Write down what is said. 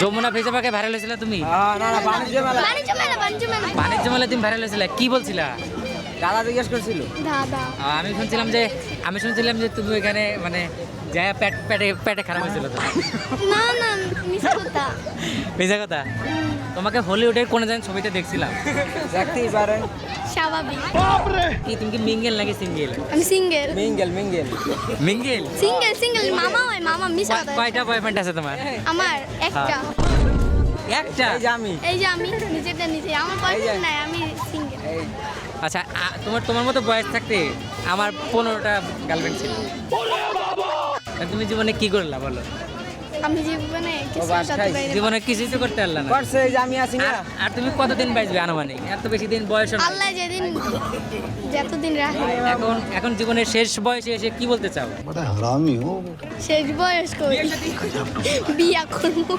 যমুনা ফেসবুকে ভাইরাল হয়েছিল তুমি? না না, বাণিজ্য মেলা। বাণিজ্য মেলায় তুমি ভাইরাল হয়েছিল, কি বলছিলা? দাদা জিজ্ঞেস করছিল। দাদা আমি শুনছিলাম যে তুমি ওইখানে মানে যা পেটে খারাপ হয়েছিল তো। না না মিছা কথা। মিছা কথা? তোমাকে হলিউডের কোন জায়গায় ছবিতে দেখছিলাম। দেখতেই পারেন। স্বাভাবিক। কি তুমি কি মিঙ্গেল নাকি সিঙ্গেল? আমি single mingle mingle. Mingle? Single মামা হয়, মামা মিছা কথা। কয়টা বয়ফ্রেন্ড আছে তোমার? আমার একটা। একটা? এই যে আমি। এই যে আমি নিজেরটা নিজে, আমার বয়ফ্রেন্ড নাই, আমি সিঙ্গেল। আচ্ছা তোমার মতো বয়স থাকতে আমার 15টা গার্লফ্রেন্ড ছিল। তুমি জীবনে কি করলা বলো? আমি জীবনে কিছু বাস করতে খাই। পারি না। জীবনে কিছুই তো করতে পারলা না। করছে এই যে আমি আছি না। আর তুমি কতদিন বাঁচবে আনুমানিক? এত বেশি দিন বয়স হবে না। আল্লাহ যেদিন যতদিন রাখে। এখন জীবনের শেষ বয়সে এসে কি বলতে চাও? बड़ा हरामी हो শেষ বয়স কই বিয়া করবো।